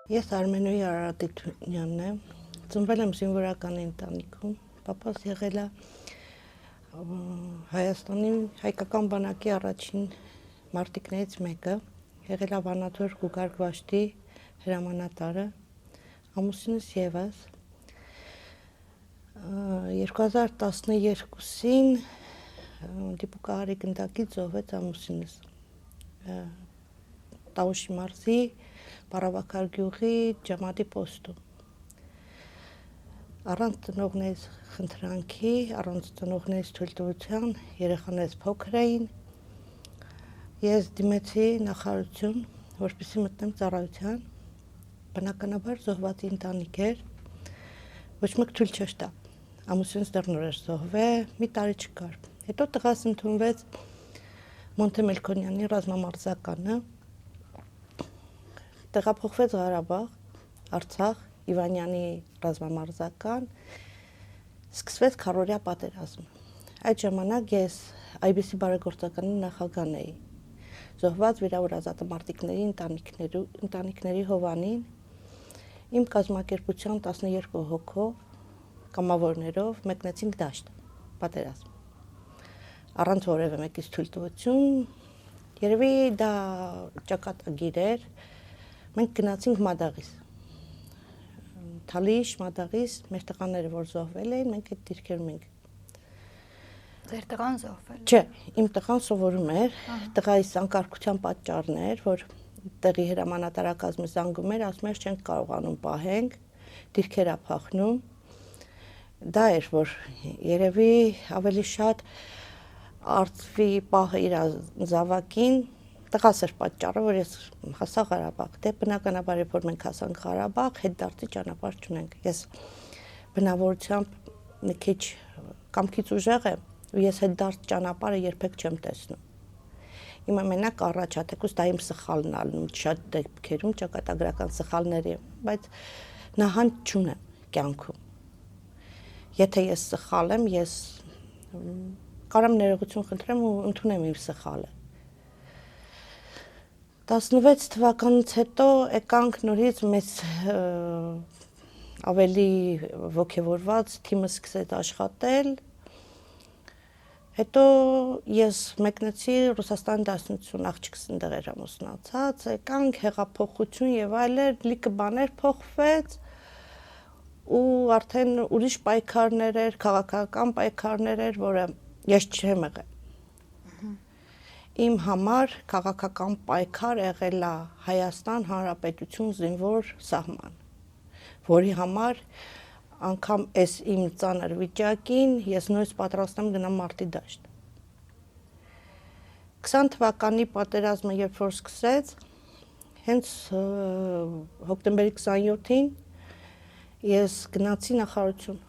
Ես Արմենուհի Արարատունյանն եմ, ծնվել եմ զինվորական ընտանիքում, պապաս եղել է Հայաստանի հայկական բանակի առաջին մարտիկներից մեկը, եղել է Վանաձոր Գուգար Գվաշտի հրամանատարը, ամուսինս ևս 2012-ին դիպուկահարի գնդակից զոհվեց ամուսինս Տավուշի մարզի Պարավաքար գյուղի Ջամադի պոստում։ Առանց ծնողներիս խնդրանքի, առանց ծնողներիս թույլտվության երեխաներս փոքր էին։ Ես դիմեցի նախարարություն, որպեսզի մտնեմ ծառայության, բնականաբար զոհվածի ընտանիք էր, ոչ մեկ թույլ չտա։ Ամուսինս դեռ նոր էր զոհվել, մի տարի չկար։ Հետո տղաս ընդունվեց Մոնթե Մելքոնյանի ռազմամարզականը, տեղափոխվեց Ղարաբաղ, Արցախ, Իվանյանի ռազմամարզական, սկսվեց քառօրյա պատերազմը։ Այդ ժամանակ ես IBC բարեգործականի նախագահն էի, զոհված վիրավոր ազատամարտիկների ընտանիքների հովանին, իմ կազմակերպության 12 հոգով, կամավորներով մեկնեցինք դաշտ, պատերազմ։ Առանց որևէ մեկից թույլտվություն, երևի դա ճակատագիր էր, մենք գնացինք Մադաղիս, Թալիշ, Մադաղիս, մեր տղաները, որ զոհվել էին, մենք այդ դիրքերում ենք։ Ձեր տղան զոհվել է։ Չէ, իմ տղան սովորում էր, տղայիս անկարգության պատճառն էր, որ տեղի հրամանատարակազմը զանգում էր, ասում էր չենք կարողանում պահենք, դիրքեր ափախնում։ Դա էր, որ երևի ավելի շատ արծվի պահը իր զավակին, տղաս էր պատճառը, որ ես հասա Ղարաբաղ, դե բնականաբար երբ որ մենք հասանք Ղարաբաղ, հետդարձի ճանապարհ չունենք։ Ես բնավորությամբ մի քիչ կամքից ուժեղ եմ, ու ես հետդարձ ճանապարհը երբեք չեմ տեսնում։ Իմ մենակ առաջա, թեկուզ դա իմ սխալն է ալնում, շատ դեպքերում ճակատագրական սխալների, բայց նահանջ չունեմ կյանքում։ Եթե ես սխալ եմ, ես կարամ ներողություն խնդրեմ ու ընդունեմ իմ սխալը։ 16 թվականից հետո եկանք նորից մեծ ավելի ոգևորված թիմը սկսեց աշխատել։ Հետո ես մեկնեցի Ռուսաստանի դաշնություն աղջիկս այնտեղ էր ամուսնացած, եկանք հեղափոխություն եւ այլն, լիքը բաներ փոխվեց ու արդեն ուրիշ պայքարներ էր, քաղաքական պայքարներ էր, որը ես չեմ եղել։ Իմ համար քաղաքական պայքար եղել է Հայաստան Հանրապետություն զինվոր սահման, որի համար անգամ այս իմ ծանր վիճակին ես նույնիսկ պատրաստ եմ գնամ մարտի դաշտ։ 20 թվականի պատերազմը երբ որ սկսեց, հենց հոկտեմբերի 27-ին ես գնացի նախարարություն։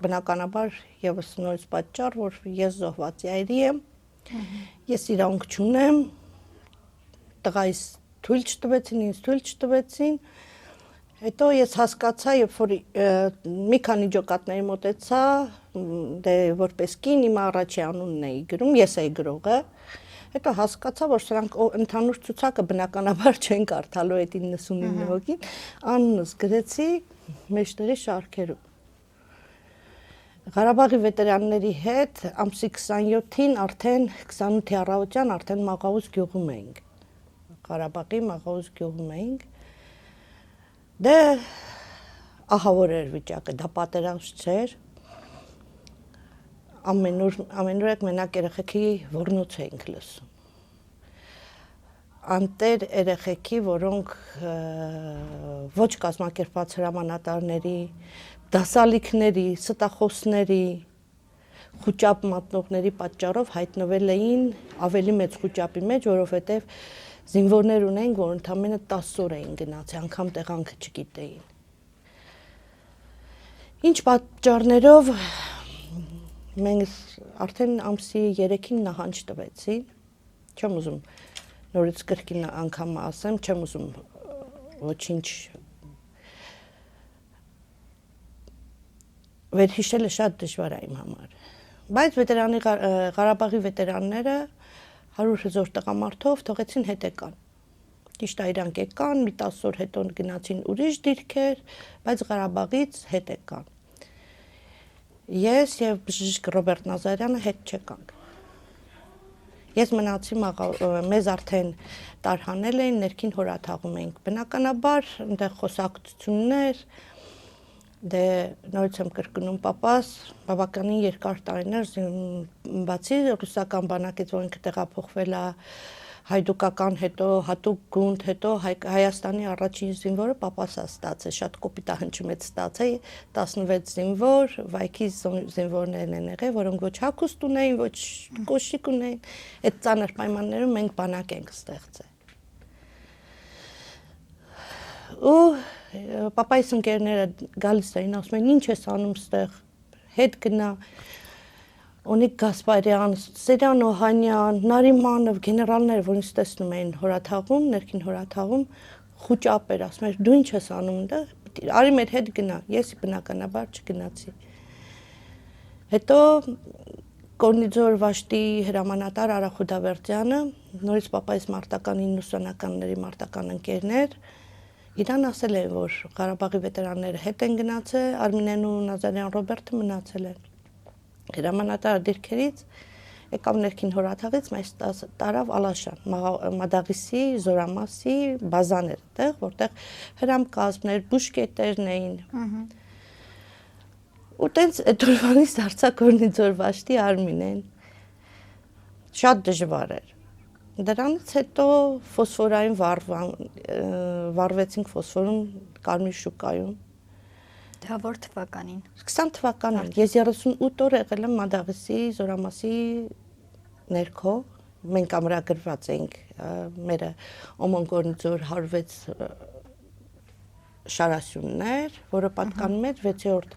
Բնականաբար եւս նույնիսկ պատճառ, որ ես զոհվածի այրի եմ, ես իրավունք չունեմ, տղայիս թույլ չտվեցին, ինձ թույլ չտվեցին։ Հետո ես հասկացա, երբ որ մի քանի ջոկատների մոտեցա, դե որպես կին իմ առաջի անունն էի գրում, ես էի գրողը։ Հետո հասկացա, որ սրանք ընդհանուր ցուցակը բնականաբար չեն կարդալու այդ 99 հոգին, անունս գրեցի մեջտերի շարքերում։ Ղարաբաղի վետերանների հետ ամսի 27-ին արդեն 28-ի առավոտյան արդեն Մաղաուզ գյուղում էինք։ Ղարաբաղի Մաղաուզ գյուղում էինք։ Դե ահավոր էր վիճակը, դա պատերազմ չէր։ Ամենուր եք մենակ երեխեքի ոռնոց էինք լսում։ Անտեր երեխեքի, որոնք ոչ կազմակերպված հրամանատարների, դասալիքների, ստախոսների, խուճապ մատնողների պատճառով հայտնվել էին ավելի մեծ խուճապի մեջ, որովհետև զինվորներ ունենք, որ ընդամենը 10 օր էին գնացել, անգամ տեղանքը չգիտեին։ Ինչ պատճառներով մենք արդեն ամսի 3-ին նահանջ տվեցին, չեմ ուզում նորից կրկին անգամ ասեմ, չեմ ուզում ոչինչ վերհիշելը շատ դժվար է իմ համար։ Բայց Ղարաբաղի վետերանները 100 հզոր տղամարդով թողեցին հետեկան։ ճիշտ է իրանք եկան, մի 10 օր հետո գնացին ուրիշ դիրքեր, բայց Ղարաբաղից հետ եկան։ Ես եւ բժիշկ Ռոբերտ Նազարյանը հետ չեկանք։ Ես մնացի մեզ արդեն տարհանել էին, ներքին հորաթաղում էինք։ Բնականաբար այնտեղ խոսակցություններ, դե նորից եմ կրկնում պապաս, բավականին երկար տարիներ բացի ռուսական բանակից, որ ինքը տեղափոխվել է հայդուկական, հետո հատուկ գունդ, հետո Հայաստանի առաջին զինվորը պապասա ստացել, շատ կոպիտահնչումից ստացել, 16 զինվոր, վայքի զինվորներն են եղել, որոնք ոչ հագուստ ունեին, ոչ կոշիկ ունեին, այդ ծանր պայմաններում մենք բանակ ենք ստեղծել։ Ու պապայիս ընկերները գալիս էին, ասում են, ինչ ես անում ստեղ, հետ գնա, Օնիկ Գասպարյան, Սերյան Օհանյան, Նարիմանով, գեներալները, որ ինձ տեսնում էին հորաթաղում, ներքին հորաթաղում, խուճապ էր, ասում էր, դու ինչ ես անում դա, արի մեր հետ գնա, ես բնականաբար չգնացի։ Հետո Կորնիձոր Վաշտի հրամանատար Արա Խուդավերդյանը, նորից պապայիս մարտական 90-ականների մարտական ընկերներ, իրան ասել են, որ Ղարաբաղի վետերանները հետ են գնացել, Արմինեն ու Նազարյան Ռոբերտը մնացել են։ Հրամանատարը դիրքերից եկավ ներքին հորաթաղից, մեզ տարավ Ալաշան, Մադաղիսի, Զորամասի բազաներ այդտեղ, որտեղ հրամկազմներ, բուժկետերն էին։ Ու տենց այդ օրվանից դարձա Կորնիձոր Վաշտի Արմինեն։ Շատ դժվար էր։ Դրանից հետո ֆոսֆորային վառվեցինք ֆոսֆորում Կարմիր շուկայում։ Դա որ թվականին։ 20 թվականին։ Ես 38 օր եղել եմ Մադաղիսի, Զորամասի ներքո, մենք ամրագրված էինք մեր Օմոն Կորնիձոր 106 շարասյուններ, որը պատկանում էր 6-րդ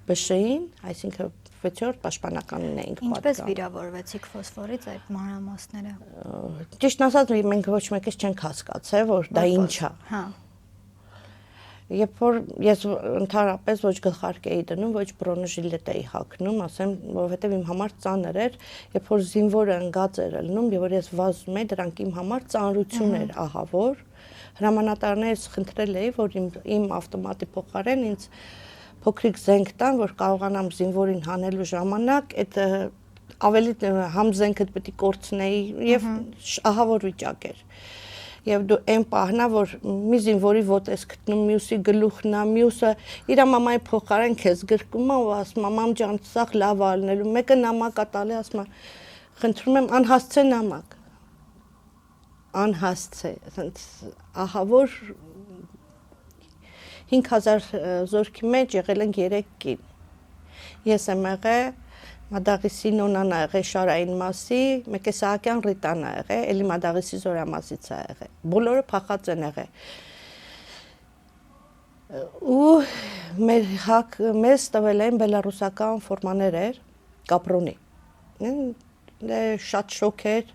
ԲՇ-ին, այսինքն 6-րդ պաշտպանականին էինք պատկանում։ Ինչպես վիրավորվեցիք ֆոսֆորից այդ մանրամասները։ Ճիշտ ասած, մենք ոչ մեկից չենք հասկացել, որ դա ինչ է։ Հա։ Երբ որ ես ընդհանրապես ոչ գլխարկ էի դնում, ոչ բրոնեժիլետ էի հագնում, ասեմ, որովհետև իմ համար ծանր էր, երբ որ զինվորը ընկած էր ելնում, եւ որ ես վազում էի, դրանք իմ համար ծանրություն էր ահավոր։ Հրամանատարներից խնդրել էի, որ իմ ավտոմատի փոխարեն ինձ փոքրիկ զենք տան, որ կարողանամ զինվորին հանելու ժամանակ այդ ավելի համ զենքը պետք է կորցնեի եւ ահավոր վիճակ էր։ Եվ դու այն պահնա, որ մի զինվորի ոտ ես գտնում, մյուսի գլուխն է, մյուսը իր մամայի փոխարեն քեզ գրկում է ու ասում է մամ ջան, սաղ լավ ալնելու, մեկը նամակ է տալի, ասում է խնդրում եմ անհասցե նամակ։ Անհասցե, ասենց ահավոր 5000 զորքի մեջ եղել են 3 կին։ Ես եմ եղել Մադաղիսի Նոնան ա եղել Շարային մասի, մեկ է Սահակյան Ռիտան ա եղել, էլի Մադաղիսի Զորամասից ա եղել։ Բոլորը փախած են եղել։ Ու մեզ տվել են բելարուսական ֆորմաներ էր, կապրոնի։ Շատ շոկ էր,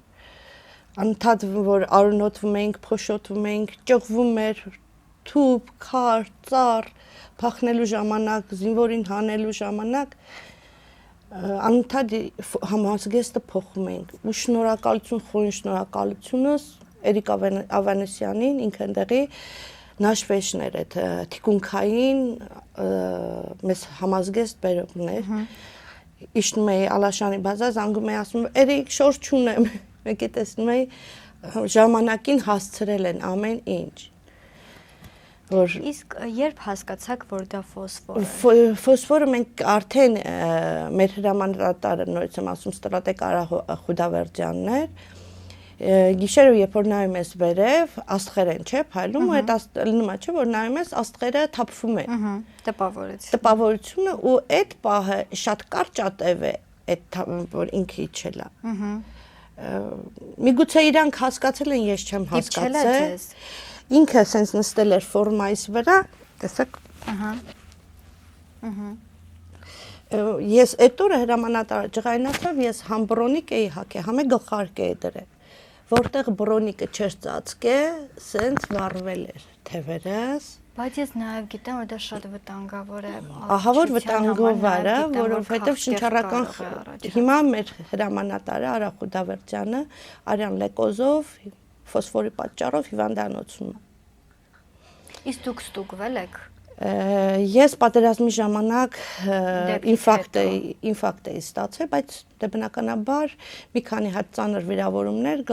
անընդհատ որ արունոտվում էինք, փոշոտվում էինք, ճղվում էր թուփ, քար, ծառ, փախնելու ժամանակ, զինվորին հանելու ժամանակ անընդհատ համազգեստը փոխում էինք ու շնորհակալություն, խորին շնորհակալությունս Էրիկ Ավանեսյանին, ինքը ընդեղի նաշվեշն էր այդ թիկունքային մեզ համազգեստ բերողներ իշնում էի Ալաշանի բազա, զանգում էի ասում Էրիկ շոր չունեմ, մեկի տեսնում էի ժամանակին հասցրել են ամեն ինչ Իսկ երբ հասկացաք, որ դա ֆոսֆոր է։ Ֆոսֆորը մենք արդեն մեր հրամանատարը նորից եմ ասում ստրատեգ Արա Խուդավերդյանն էր։ Գիշերը երբ որ նայում ես վերև, աստղեր են, չէ՞, փայլում ու այդ լինում է, չէ՞, որ նայում ես աստղերը թափվում են։ Տպավորությունը ու այդ պահը շատ կարճ ատև է այդ որ ինքը իջել է։ Միգուցե իրանք հասկացել են, ես չեմ հասկացել։ Ինքը սենց նստել էր ֆորմայիս վրա, տեսեք։ Ես այդ օրը հրամանատարը ջղայնացավ, ես համ բրոնիկ էի հագել, համ գլխարկ էի դրել, որտեղ բրոնիկը չէր ծածկել, սենց վառվել էր թևերս։ Բայց ես նաև գիտեմ, որ դա շատ վտանգավոր է։ Ահավոր վտանգավոր է, որովհետև շնչառական հիմա մեր հրամանատարը Արա Խուդավերդյանը Արյան Լեկոզով ֆոսֆորի պատճառով հիվանդանոցում։ Իսկ դուք ստուգվել եք։ Ես պատերազմի ժամանակ ինֆարկտ էի ստացել, բայց դե բնականաբար մի քանի հատ ծանր վիրավորումներ,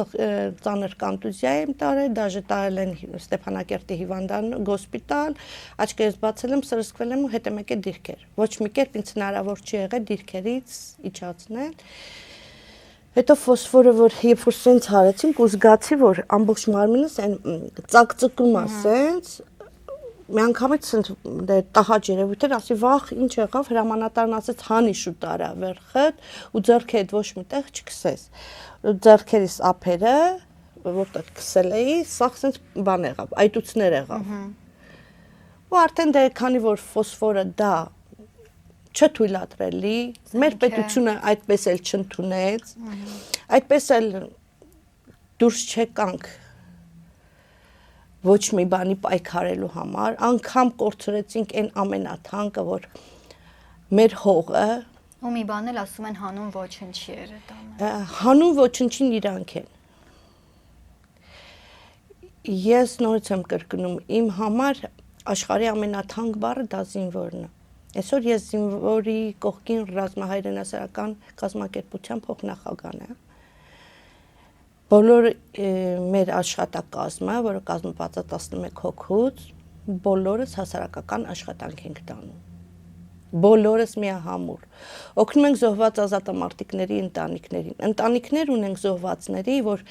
ծանր կոնտուզիա եմ տարել, դաժե տարել են Ստեփանակերտի հիվանդանոց, աչքերս բացել եմ, սրսկվել եմ ու հետ եմ եկել դիրքեր։ Ոչ մի կերպ ինձ հնարավոր չի եղել դիրքերից իջացնել։ Հետո ֆոսֆորը որ երբ որ սենց հարեցինք ու զգացի որ ամբողջ մարմինս այն ծակծկում է սենց մի անգամից սենց տահաճ երևույթ էր, ասի վախ ինչ եղավ, հրամանատարն ասեց հանի շուտ արա վերքդ ու ձեռքերդ ոչ միտեղ չքսես։ Ձեռքերիս ափերը որտեղ քսել էի, սա սենց բան եղավ, այտուցներ եղավ։ Ու արդեն դե քանի որ ֆոսֆորը դա չթույլատրելի, մեր պետությունը այդպես էլ չընդունեց, այդպես էլ դուրս չեկանք ոչ մի բանի պայքարելու համար, անգամ կորցրեցինք այն ամենաթանկը, որ մեր հողը ու մի բան էլ ասում են հանուն ոչնչի էր դա։ Հանուն ոչնչին իրանք են։ Ես նորից եմ կրկնում, իմ համար աշխարհի ամենաթանկ բառը դա զինվորն է։ Այսօր ես զինվորի կողքին ռազմահայրենասարական կազմակերպության փոխնախագահն եմ։ Բոլոր մեր աշխատակազմը, որը կազմված է 11 հոգուց, բոլորս հասարակական աշխատանք ենք տանում։ Բոլորս միահամուռ։ Օգնում ենք զոհված ազատամարտիկների ընտանիքներին։ Ընտանիքներ ունենք զոհվածների, որ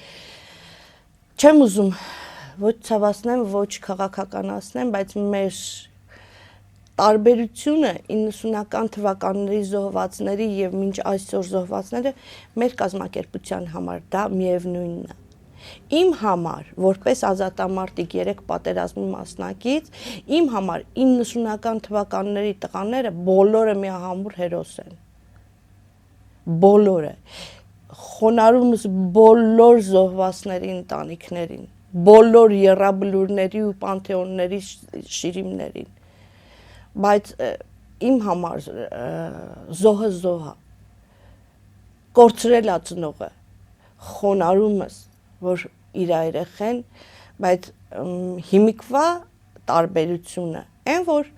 չեմ ուզում ոչ ցավացնեմ, ոչ քաղաքականացնեմ, բայց մեր տարբերությունը 90-ական թվականների զոհվածների եւ մինչ այսօր զոհվածները մեր կազմակերպության համար դա միևնույնն է։ Իմ համար, որպես ազատամարտիկ 3 պատերազմի մասնակից, իմ համար 90-ական թվականների տղաները բոլորը միահամուռ հերոս են։ Բոլորը։ Խոնարհումս բոլոր զոհվածների ընտանիքներին, բոլոր եռաբլուրների ու պանթեոնների շիրիմներին։ Բայց իմ համար զոհը զոհա կորցրել է ծնողը խոնարհումս որ իր երեխեն բայց հիմիկվա տարբերությունը այն որ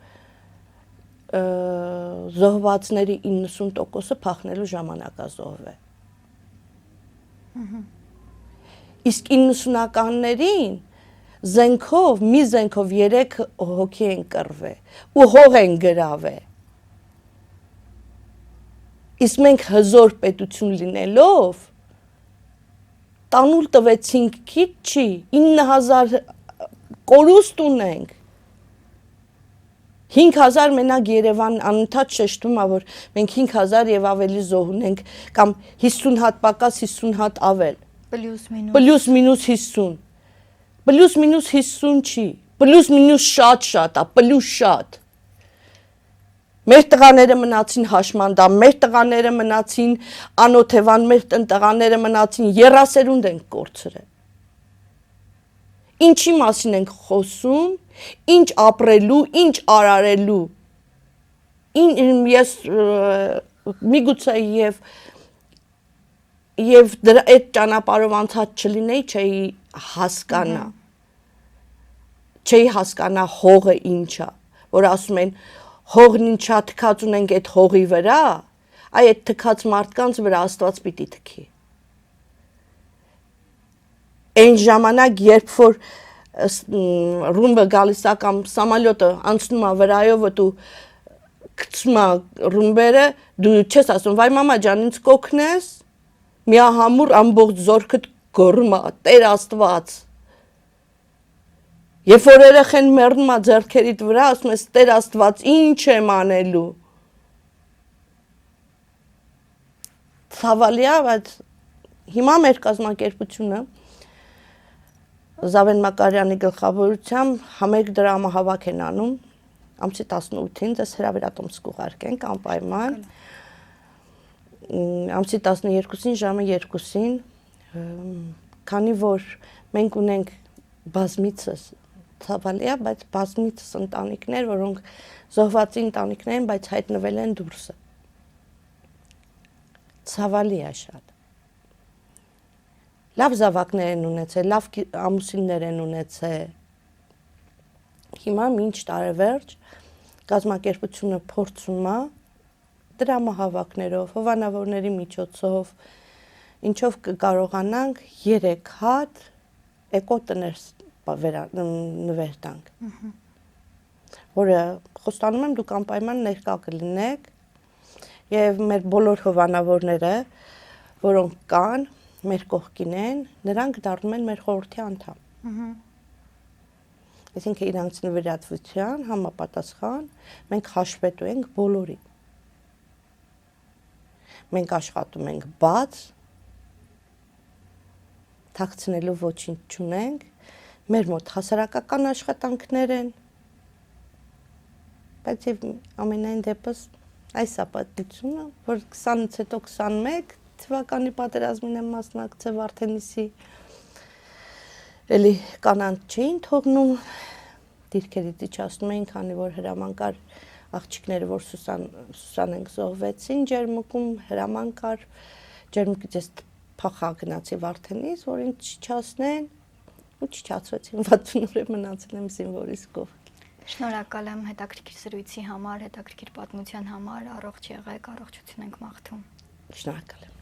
զոհվածների 90%-ը փախնելու ժամանակ է զոհվել իսկ 90-ականներին զենքով, մի զենքով 3 հոգի են կռվել ու հող են գրավել։ Իսկ մենք հզոր պետություն լինելով տանուլ տվեցինք քիչ չի 9000 կորուստ ունենք 5000 մենակ Երևան անընդհատ շեշտում է որ մենք 5000 եւ ավելի զոհ ունենք կամ 50 հատ պակաս 50 հատ ավել պլյուս մինուս 50 Պլյուս մինուս 50 չի, պլյուս մինուս շատ է, պլյուս շատ։ Մեր տղաները մնացին հաշմանդամ, մեր տղաները մնացին անօթևան, մեր տղաները մնացին եռասերունդ ենք կորցրել։ Ինչի մասին ենք խոսում, ինչ ապրելու, ինչ արարելու։ Ես միգուցե եւ դրա այդ ճանապարհով անցած չլինեի, չէի հասկանա հողը ինչա, որ ասում են հողն ինչա թքած ունենք այդ հողի վրա, այդ թքած մարդկանց վրա Աստված պիտի թքի։ Այն ժամանակ, երբ որ ռումբը գալիս է կամ սամալյոտը անցնում է վրայով ու գցում է ռումբերը, դու չես ասում, վայ մամա ջան, ինձ կօգնես, միահամուռ ամբողջ զորքդ գոռում է, Տեր Աստված։ Երբ որ երեխեն մեռնում է ձեռքերիդ վրա, ասում ես Տեր Աստված, ինչ եմ անելու։ Ցավալի է, բայց հիմա մեր կազմակերպությունը Զավեն Մակարյանի գլխավորությամբ համերգ դրամահավաք են անում ամսի 18-ին, դες հրավիրատոմս կուղարկենք անպայման։ Ամսի 12-ին ժամը 2-ին, քանի որ մենք ունենք բազմիցս ցավալի է, բայց բազմիցս ընտանիքներ, որոնք զոհվածի ընտանիքներ են, բայց հայտնվել են դուրսը։ Ցավալի է շատ։ լավ զավակներ են ունեցել, լավ ամուսիններ են ունեցել։ Հիմա մինչ տարեվերջ կազմակերպությունը փորձում է դրամահավաքներով, հովանավորների միջոցով, ինչով կկարողանանք 3 հատ էկոտներ նվեր տանք։ Որը խոստանում եմ դուք անպայման ներկա կլինեք եւ մեր բոլոր հովանավորները, որոնք կան, մեր կողքին են, նրանք դառնում են մեր խորհրդի անդամ։ Այսինքն իրանց նվիրատվության համապատասխան մենք հաշվետու ենք բոլորին։ Մենք աշխատում ենք բաց, թաքցնելու ոչինչ չունենք, մեր մոտ հասարակական աշխատանքներ են, բայց եւ ամենայն դեպս այս ապատությունը, որ 20-ից հետո 21 թվականի պատերազմին եմ մասնակցել Վարդենիսի, էլի կանանց չէին թողնում, դիրքերից իջացնում էին, քանի որ հրաման կար աղջիկները, որ Սուսանենք զոհվեցին ջերմուկում, հրաման կար, ջերմուկից ես փախա գնացի Վարդենիս, որ ինձ չիջացնեն, ու չիջացվեցին, 60 օր մնացել եմ զինվորիս կողքին։ Շնորհակալ եմ հետաքրքիր զրույցի համար, հետաքրքիր պատմության համար, առողջ եղեք, առողջություն ենք մաղթում։ Շնորհակալ եմ։